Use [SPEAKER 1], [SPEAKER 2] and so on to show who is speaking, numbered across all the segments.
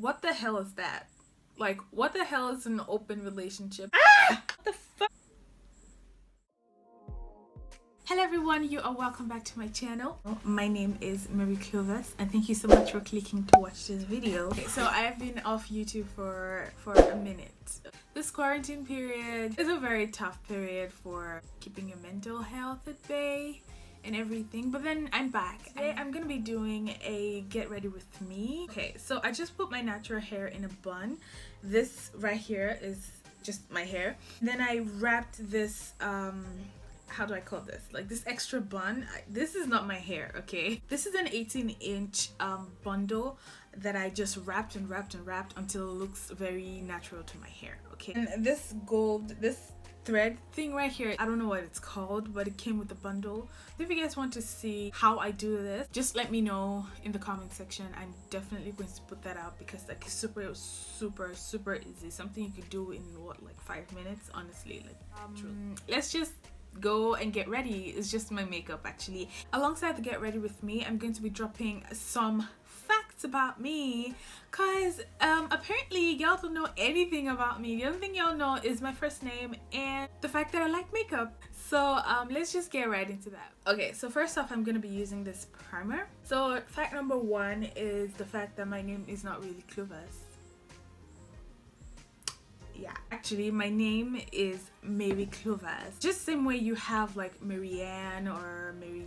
[SPEAKER 1] What the hell is that? Like, what the hell is an open relationship? What the fuck? Hello everyone, you are welcome back to my channel. My name is Mary Clovers and thank you so much for clicking to watch this video. Okay, so I have been off YouTube for a minute. This quarantine period is a very tough period for keeping your mental health at bay and everything, but then I'm back. Today I'm gonna be doing a get ready with me. Okay, so I just put my natural hair in a bun. This right here is just my hair. Then I wrapped this how do I call this, like this extra bun. This is not my hair, okay? This is an 18-inch bundle that I just wrapped and wrapped and wrapped until it looks very natural to my hair, okay? And this thread thing right here, I don't know what it's called, but it came with the bundle. If you guys want to see how I do this, just let me know in the comment section. I'm definitely going to put that out because like it's super easy, something you could do in what, like 5 minutes, honestly. Like let's just go and get ready. It's just my makeup actually. Alongside the get ready with me, I'm going to be dropping some facts about me because apparently y'all don't know anything about me. The only thing y'all know is my first name and the fact that I like makeup. So let's just get right into that. Okay, so first off, I'm gonna be using this primer. So fact number 1 is the fact that my name is not really Clovers. Yeah, actually my name is Mary Clovers. Just same way you have like Marianne or Mary,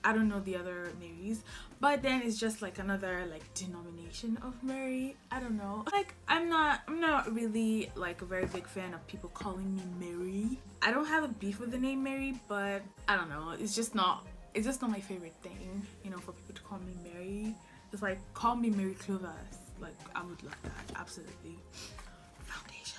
[SPEAKER 1] I don't know the other Marys, but then it's just like another like denomination of Mary. I don't know, like I'm not really like a very big fan of people calling me Mary. I don't have a beef with the name Mary, but I don't know, it's just not my favorite thing, you know, for people to call me Mary. It's like, call me Mary Clovers. Like I would love that, absolutely. Foundation.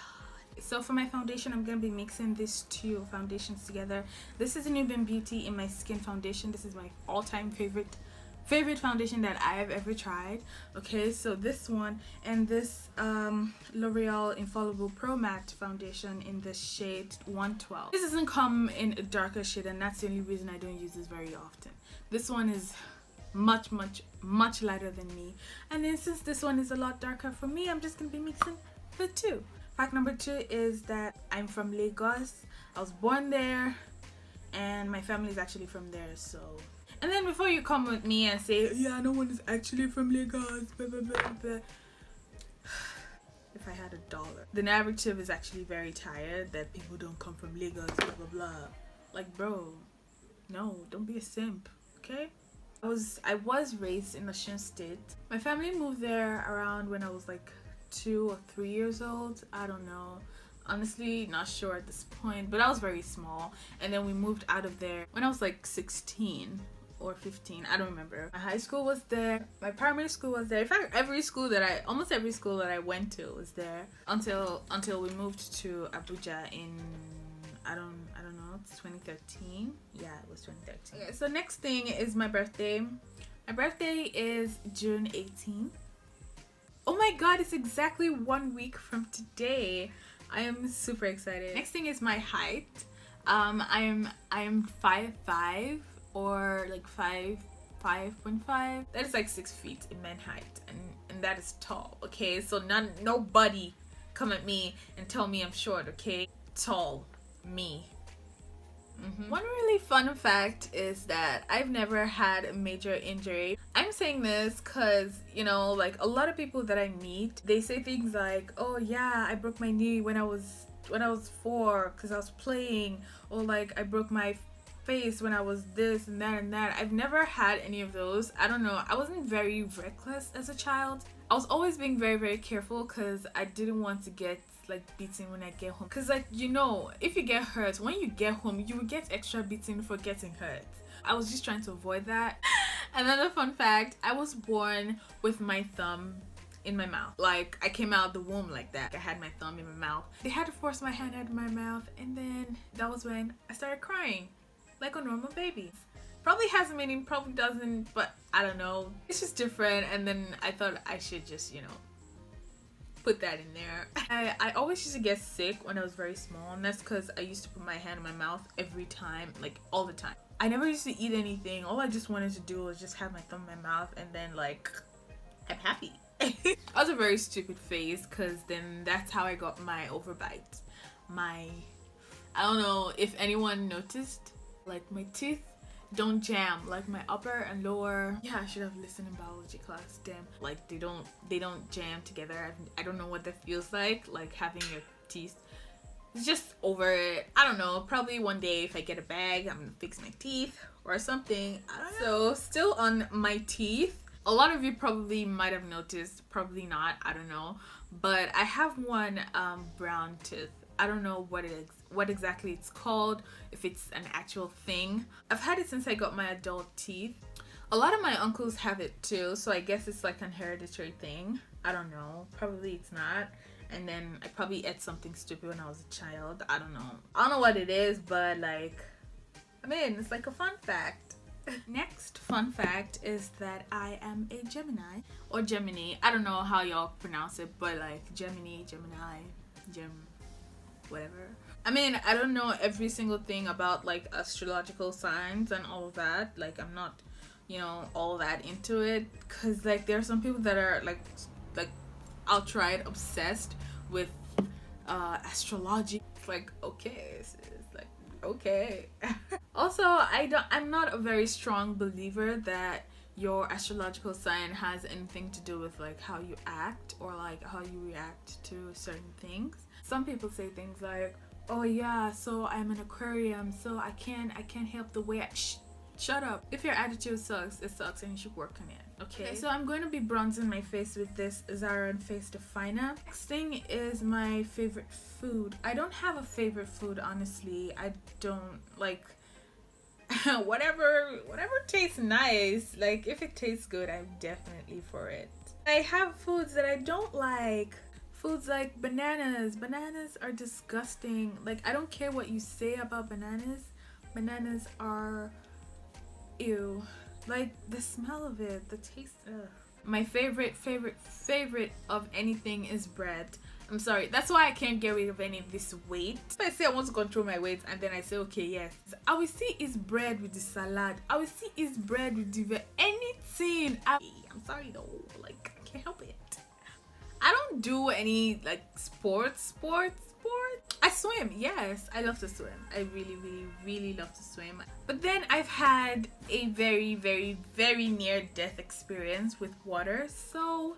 [SPEAKER 1] So for my foundation, I'm gonna be mixing these two foundations together. This is a New Beauty in my skin foundation. This is my all-time favorite foundation that I have ever tried. Okay, so this one and this L'Oreal Infallible Pro Matte foundation in the shade 112. This doesn't come in a darker shade, and that's the only reason I don't use this very often. This one is much lighter than me, and then since this one is a lot darker for me, I'm just gonna be mixing the two. Fact number 2 is that I'm from Lagos. I was born there and my family is actually from there. So, and then before you come with me and say, yeah, no one is actually from Lagos, blah, blah, blah, blah. If I had $1, the narrative is actually very tired that people don't come from Lagos, blah blah blah. Like, bro, no, don't be a simp, okay? I was raised in Osun State. My family moved there around when I was like 2 or 3 years old. I don't know, honestly not sure at this point, but I was very small, and then we moved out of there when I was like 16 or 15. I don't remember. My high school was there, my primary school was there. In fact, almost every school that I went to was there until we moved to Abuja in I don't know, it's 2013. Yeah, it was 2013. Okay, so next thing is my birthday. My birthday is June 18th. Oh my god, it's exactly 1 week from today. I am super excited. Next thing is my height. I am 5'5" or like 5.5. That is like 6 feet in man height, and that is tall, okay? So nobody come at me and tell me I'm short, okay? Tall, me. One really fun fact is that I've never had a major injury. I'm saying this because, you know, like a lot of people that I meet, they say things like, oh yeah, I broke my knee when I was 4 because I was playing, or like I broke my face when I was this and that and that. I've never had any of those. I don't know, I wasn't very reckless as a child. I was always being very careful because I didn't want to get like beaten when I get home, because like, you know, if you get hurt when you get home, you will get extra beaten for getting hurt. I was just trying to avoid that. Another fun fact, I was born with my thumb in my mouth. Like I came out of the womb like that. I had my thumb in my mouth. They had to force my hand out of my mouth, and then that was when I started crying like a normal baby. Probably has a meaning, probably doesn't, but I don't know, it's just different. And then I thought I should just, you know, put that in there. I always used to get sick when I was very small, and that's because I used to put my hand in my mouth every time, like all the time. I never used to eat anything. All I just wanted to do was just have my thumb in my mouth, and then like I'm happy. That was a very stupid phase, because then that's how I got my overbite. My, I don't know if anyone noticed, like my teeth don't jam, like my upper and lower. Yeah, I should have listened in biology class. Damn, like they don't jam together. I don't know what that feels like having your teeth. It's just over it. I don't know. Probably one day if I get a bag, I'm gonna fix my teeth or something. I don't know. So still on my teeth. A lot of you probably might have noticed, probably not, I don't know. But I have one brown tooth. I don't know what exactly it's called, if it's an actual thing. I've had it since I got my adult teeth. A lot of my uncles have it too, so I guess it's like an hereditary thing. I don't know. Probably it's not. And then I probably ate something stupid when I was a child. I don't know. I don't know what it is, but like, I mean, it's like a fun fact. Next fun fact is that I am a Gemini, or Gemini. I don't know how y'all pronounce it, but like Gemini, whatever. I mean, I don't know every single thing about like astrological signs and all of that. Like, I'm not, all that into it, because like there are some people that are like outright obsessed with astrology. It's like, okay, it's like, okay. Also, I'm not a very strong believer that your astrological sign has anything to do with like how you act or like how you react to certain things. Some people say things like, oh yeah, so I'm an Aquarium, so I can't help the way I shut up. If your attitude sucks, it sucks and you should work on it. Okay, so I'm going to be bronzing my face with this Zaran Face Definer. Next thing is my favorite food. I don't have a favorite food, honestly. I don't like whatever tastes nice. Like, if it tastes good, I'm definitely for it. I have foods that I don't like. Foods like bananas. Bananas are disgusting. Like, I don't care what you say about bananas. Bananas are ew. Like, the smell of it, the taste, ugh. My favorite of anything is bread. I'm sorry, that's why I can't get rid of any of this weight. If I say I want to control my weight and then I say, okay, yes, I will see it's bread with the salad. I will see it's bread with the anything. I'm sorry though, like, I can't help it. I don't do any like sports. I swim, yes, I love to swim. I really love to swim. But then I've had a very near death experience with water. So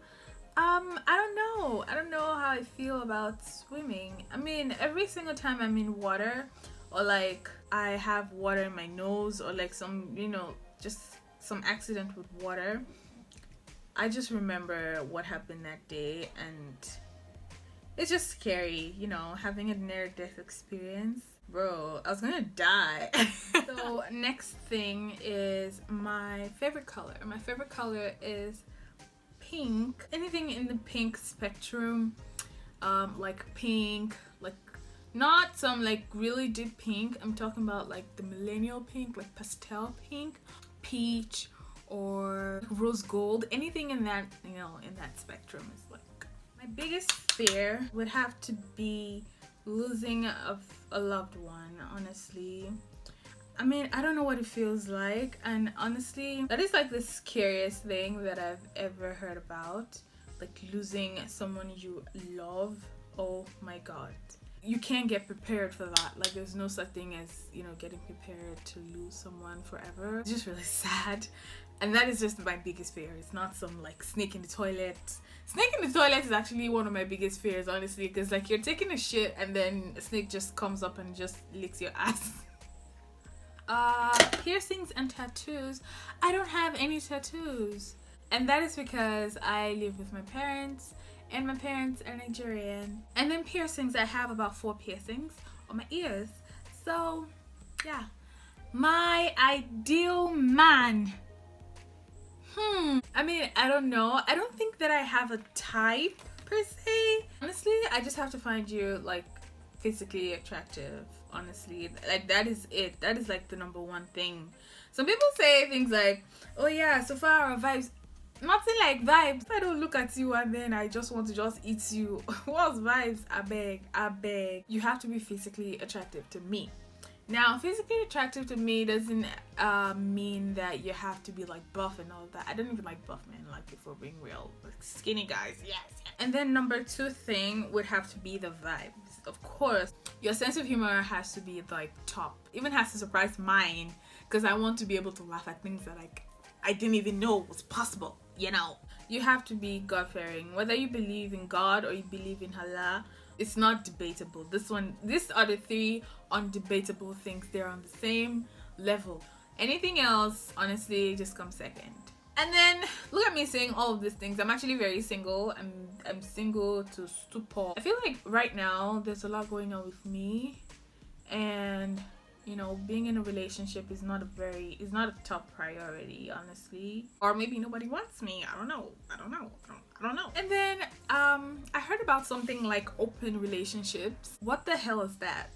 [SPEAKER 1] I don't know how I feel about swimming. I mean, every single time I'm in water, or like I have water in my nose, or like some, just some accident with water, I just remember what happened that day, and it's just scary, having a near-death experience. Bro, I was gonna die. So next thing is my favorite color. My favorite color is pink. Anything in the pink spectrum, like pink, like not some like really deep pink. I'm talking about like the millennial pink, like pastel pink, peach, or rose gold. Anything in that, in that spectrum is like. My biggest fear would have to be losing a loved one, honestly. I mean, I don't know what it feels like, and honestly, that is like the scariest thing that I've ever heard about. Like losing someone you love. Oh my god. You can't get prepared for that. Like, there's no such thing as, getting prepared to lose someone forever. It's just really sad. And that is just my biggest fear. It's not some like snake in the toilet. Snake in the toilet is actually one of my biggest fears, honestly, because like you're taking a shit and then a snake just comes up and just licks your ass. Piercings and tattoos. I don't have any tattoos. And that is because I live with my parents, and my parents are Nigerian. And then piercings, I have about 4 piercings on my ears. So, yeah. My ideal man. I mean, I don't know. I don't think that I have a type per se. Honestly, I just have to find you like physically attractive. Honestly, like that is it. That is like the number one thing. Some people say things like, oh yeah, so far our vibes. Nothing like vibes. If I don't look at you and then I just want to just eat you. What's vibes? I beg. You have to be physically attractive to me. Now, physically attractive to me doesn't mean that you have to be like buff and all that. I don't even like buff men, like, if we're being real. Like skinny guys, yes. And then number 2 thing would have to be the vibes. Of course, your sense of humor has to be like top. Even has to surprise mine, because I want to be able to laugh at things that like I didn't even know was possible, you know. You have to be God-fearing. Whether you believe in God or you believe in Allah, it's not debatable. These are the 3 undebatable things. They're on the same level. Anything else, honestly, just comes second. And then look at me saying all of these things. I'm actually very single. I'm single to stupor. I feel like right now there's a lot going on with me, and you know, being in a relationship is not a top priority, honestly. Or maybe nobody wants me. I don't know. And then I heard about something like open relationships. What the hell is that?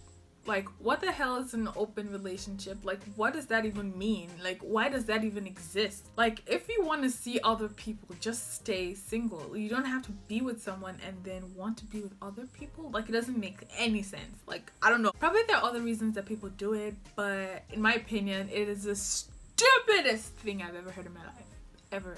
[SPEAKER 1] Like, what the hell is an open relationship? Like, what does that even mean? Like, why does that even exist? Like, if you want to see other people, just stay single. You don't have to be with someone and then want to be with other people. Like, it doesn't make any sense. Like, I don't know. Probably there are other reasons that people do it, but in my opinion, it is the stupidest thing I've ever heard in my life. Ever.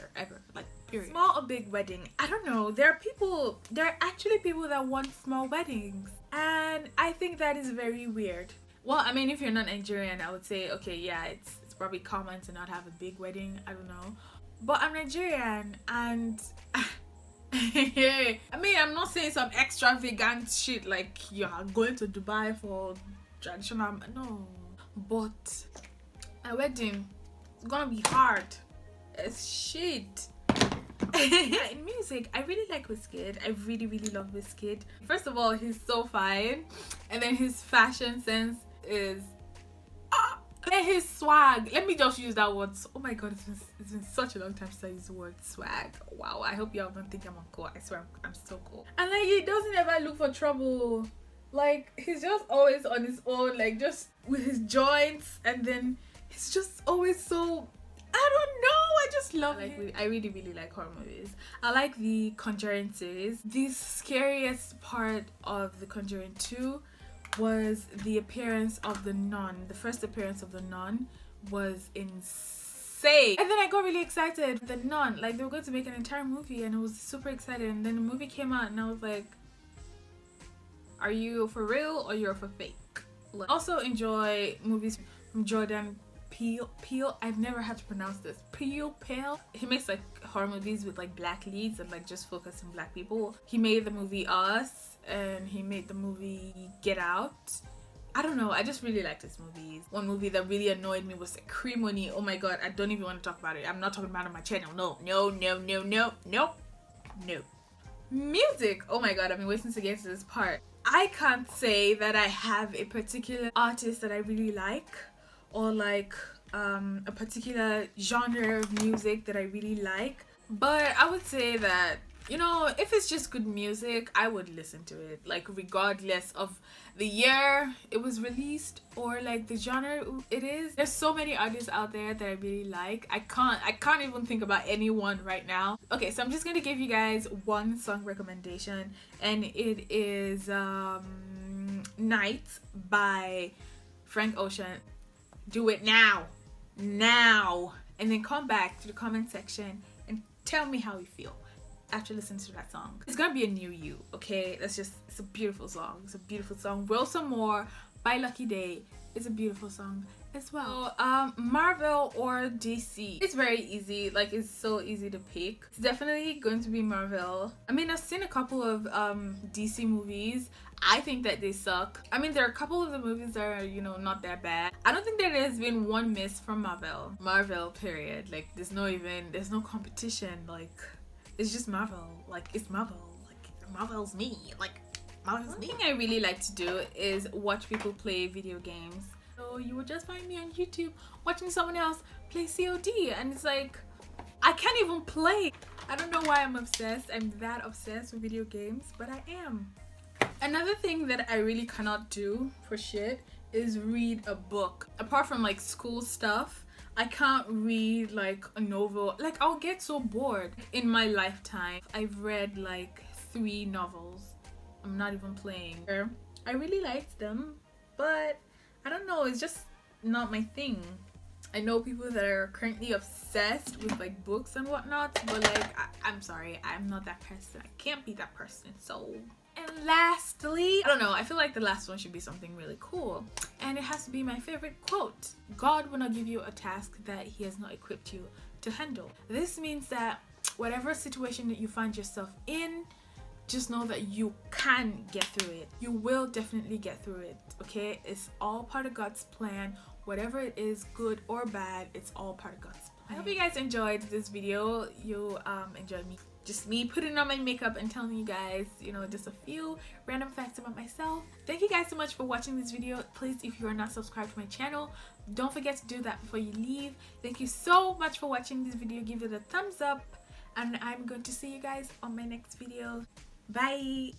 [SPEAKER 1] Like, period. Small or big wedding, I don't know. There are actually people that want small weddings, and I think that is very weird. Well, I mean, if you're not Nigerian, I would say, okay, yeah, it's probably common to not have a big wedding. I don't know, but I'm Nigerian, and I mean, I'm not saying some extravagant shit like you're going to Dubai for traditional, no, but a wedding is gonna be hard as shit. In music, I really like Wizkid. I really love Wizkid. First of all, he's so fine, and then his fashion sense is and his swag. Let me just use that word. Oh my god, it's been such a long time since I used the word swag. Wow, I hope y'all don't think I'm uncool. I swear I'm so cool. And like, he doesn't ever look for trouble. Like, he's just always on his own, like just with his joints, and then he's just always so, I don't know, I just love it. I really like horror movies. I like the Conjuring series. The scariest part of the Conjuring 2 was the appearance of the nun. The first appearance of the nun was insane. And then I got really excited. The nun, like, they were going to make an entire movie, and I was super excited. And then the movie came out, and I was like, are you for real or you're for fake? Like, also enjoy movies from Jordan Peele. I've never had to pronounce this. Peele. He makes like horror movies with like black leads and like just focus on black people. He made the movie Us, and he made the movie Get Out. I don't know, I just really like his movies. One movie that really annoyed me was Acrimony. Oh my god, I don't even want to talk about it. I'm not talking about it on my channel. No. Music. Oh my god, I've been waiting to get to this part. I can't say that I have a particular artist that I really like, or like a particular genre of music that I really like, but I would say that, you know, if it's just good music, I would listen to it, like regardless of the year it was released or like the genre it is. There's so many artists out there that I really like. I can't even think about anyone right now. Okay, so I'm just gonna give you guys one song recommendation, and it is Night by Frank Ocean. Do it now, and then come back to the comment section and tell me how you feel after listening to that song. It's gonna be a new you, okay? It's a beautiful song. Will Some More by Lucky Day is a beautiful song as well. So, Marvel or DC? It's very easy, like it's so easy to pick. It's definitely going to be Marvel. I mean, I've seen a couple of DC movies. I think that they suck. I mean, there are a couple of the movies that are, you know, not that bad. I don't think that there's been one miss from Marvel, period. Like, there's no competition. Like, it's just Marvel. Like, it's Marvel. Like, Marvel's me. Like, Marvel's me. One thing I really like to do is watch people play video games. So you would just find me on YouTube watching someone else play COD, and it's like, I can't even play. I don't know why I'm obsessed. I'm that obsessed with video games, but I am. Another thing that I really cannot do for shit is read a book. Apart from like school stuff, I can't read like a novel. Like, I'll get so bored. In my lifetime, I've read like 3 novels. I'm not even playing. I really liked them, but I don't know, it's just not my thing. I know people that are currently obsessed with like books and whatnot, but like I'm sorry, I'm not that person. I can't be that person. So, and lastly, I don't know, I feel like the last one should be something really cool, and it has to be my favorite quote. God will not give you a task that he has not equipped you to handle. This means that whatever situation that you find yourself in, just know that you can get through it. You will definitely get through it, okay? It's all part of God's plan. Whatever it is, good or bad, it's all part of God's plan. I hope you guys enjoyed this video. You enjoyed me putting on my makeup and telling you guys, you know, just a few random facts about myself. Thank you guys so much for watching this video. Please, if you are not subscribed to my channel, don't forget to do that before you leave. Thank you so much for watching this video. Give it a thumbs up, and I'm going to see you guys on my next video. Bye.